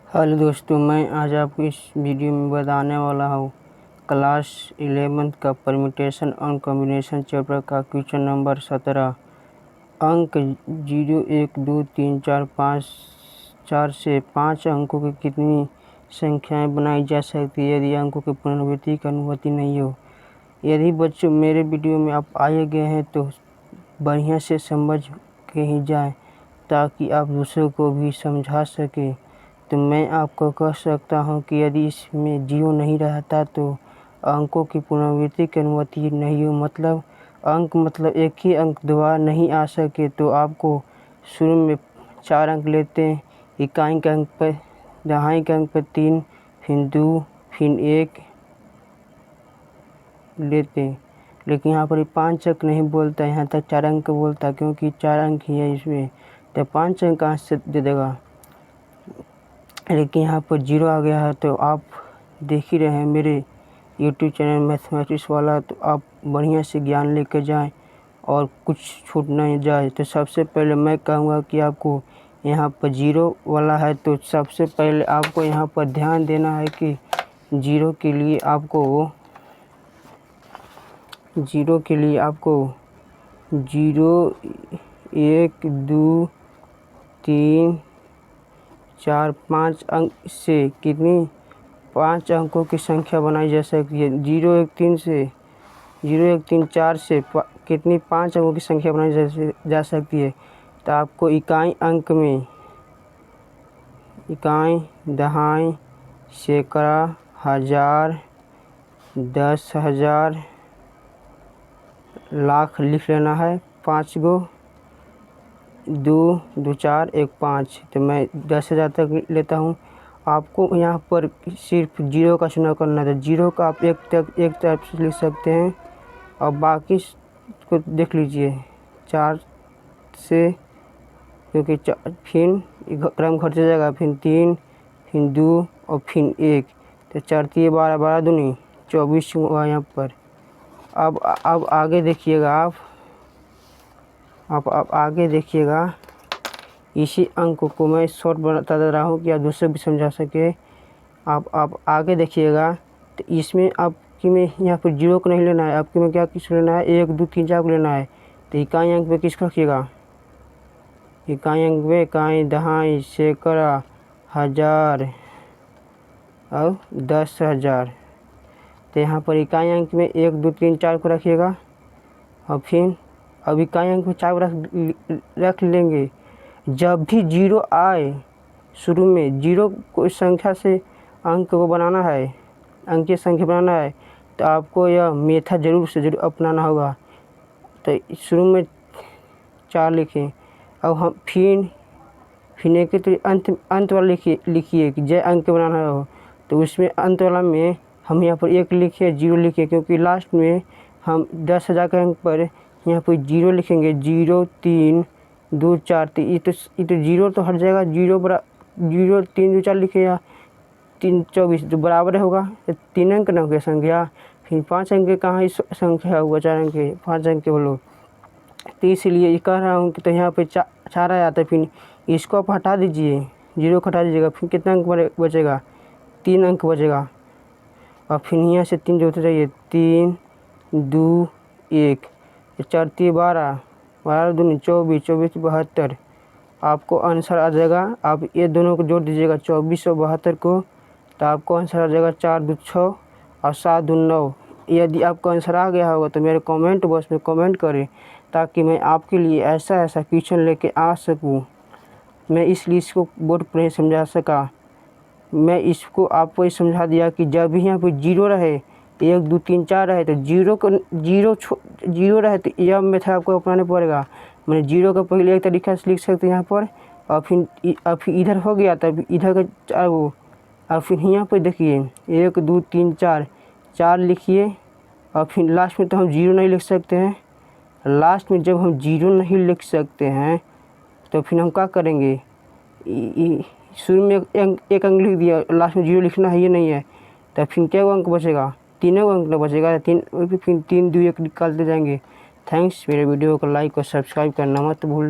Hello दोस्तों, मैं आज आपको इस वीडियो में बताने वाला हूँ क्लास 11 का परम्यूटेशन और कॉम्बिनेशन चैप्टर का क्वेश्चन नंबर 17। अंक 0, 1, 2, 3, 4, 5, 4 से 5 अंकों की कितनी संख्याएं बनाई जा सकती है यदि अंकों की पुनरावृत्ति की अनुमति नहीं हो। यदि बच्चों मेरे वीडियो में आप आए गए हैं तो बढ़िया से समझ के ही जाएं ताकि आप दूसरों को भी समझा सकें। तो मैं आपको कह सकता हूं कि यदि इसमें 0 नहीं रहता तो अंकों की पुनरावृत्ति की अनुमति नहीं हो, मतलब एक ही अंक दोबारा नहीं आ सके। तो आपको शुरू में 4 अंक लेते हैं, इकाई के अंक पर, दहाई के अंक पर 3, फिर 2, फिर 1 लेते हैं। लेकिन यहाँ पर 5 अंक नहीं बोलता, यहाँ तक 4 अंक बोलता, क्योंकि 4 अंक ही है इसमें, तो 5 अंक कहाँ से दे देगा। लेकिन यहाँ पर 0 आ गया है। तो आप देख ही रहे हैं मेरे YouTube चैनल मैथमेटिक्स वाला, तो आप बढ़िया से ज्ञान लेकर जाएं और कुछ छूट नहीं जाए। तो सबसे पहले मैं कहूँगा कि आपको यहाँ पर 0 वाला है, तो सबसे पहले आपको यहाँ पर ध्यान देना है कि 0 के लिए आपको 0, 1, 2, 3, 4, 5 अंक से कितनी 5 अंकों की संख्या बनाई जा सकती है। 0, 1, 3, 4 से कितनी 5 अंकों की संख्या बनाई जा सकती है। तो आपको इकाई अंक में इकाई, दहाई, सैकड़ा, हज़ार, 10,000, लाख लिख लेना है। 5 गो, 2, 2, 4, 1, 5। तो मैं 10,000 तक लेता हूँ। आपको यहाँ पर सिर्फ 0 का चुनाव करना है। तो 0 का आप एक तरफ से लिख सकते हैं और बाकी को देख लीजिए 4 से, क्योंकि फिर क्रम घट जाएगा, फिर 3, फिर 2 और फिर 1। तो 4 3 12, 12 दूनी 24 हुआ यहाँ पर। अब आगे देखिएगा, आप आगे देखिएगा। इसी अंक को मैं शॉर्ट बता दे रहा हूँ कि आप दूसरे भी समझा सके। आप आगे देखिएगा। तो इसमें आपकी में यहाँ पर 0 को नहीं लेना है, आपकी में क्या किसको लेना है, 1, 2, 3, 4 को लेना है। तो इकाई अंक पे किसको रखिएगा, इकाई अंक पे इकाई, दहाई, सैकड़ा, हज़ार और 10,000। तो यहाँ पर इकाई अंक में 1, 2, 3, 4 को रखिएगा और फिर अब इकाई अंक में 4 रख लेंगे। जब भी 0 आए, शुरू में 0 को संख्या से अंक को बनाना है, अंकीय संख्या बनाना है, तो आपको यह मेथड ज़रूर अपनाना होगा। तो शुरू में 4 लिखें। अब हम फिर एक तो अंत वाला लिखिए कि जय अंक बनाना हो, तो उसमें अंत वाला में हम यहाँ पर 1 लिखे, 0 लिखे, क्योंकि लास्ट में हम 10,000 के अंक पर यहाँ पर 0 लिखेंगे। 0, 3, 2, 4। तो ये तो 0 तो हट जाएगा। 0, 3, 2, 4 लिखे या 3, 24 जो बराबर होगा। 3 अंक ना हो गया संख्या, फिर 5 अंक कहाँ संख्या हुआ, 4 अंक 5 अंक बोलो। तो इसलिए ये कह रहा हूँ कि तो यहाँ पे 4 आया था, फिर इसको आप हटा दीजिए, 0 को हटा दीजिएगा, फिर कितना अंक बचेगा, 3 अंक बचेगा। और फिर यहाँ से 3 जोड़ते जाइए, 3, 2, 1, 4 3 12, 12 दूनी 24, 24 72। आपको आंसर आ जाएगा। आप ये दोनों को जोड़ दीजिएगा, 24 और 72 को, तो आपको आंसर आ जाएगा 4 2 6 और 7 2 9। यदि आपको आंसर आ गया होगा तो मेरे कमेंट बॉक्स में कमेंट करें, ताकि मैं आपके लिए ऐसा क्वेश्चन लेके आ सकूं। मैं इसलिए इसको बोर्ड पर नहीं समझा सका। मैं इसको आपको ये समझा दिया कि जब भी यहाँ पर 0 रहे, 1, 2, 3, 4 रहे, तो 0 रहे तो यह मेथड आपको अपनाना पड़ेगा। मैंने 0 का पहले एक तरीका से लिख सकते हैं यहाँ पर, और फिर इधर हो गया, तब इधर का 4 वो, और फिर यहाँ पर देखिए 1, 2, 3, 4 लिखिए। और फिर लास्ट में तो हम 0 नहीं लिख सकते हैं। लास्ट में जब हम 0 नहीं लिख सकते हैं तो फिर हम क्या करेंगे, शुरू में एक अंक लिख दिया, लास्ट में 0 लिखना है, ये नहीं है। तो फिर क्या अंक बचेगा, 3 अंक ना बचेगा। फिर 3 2 1 निकालते जाएंगे। थैंक्स। मेरे वीडियो को लाइक और सब्सक्राइब करना मत भूलिए।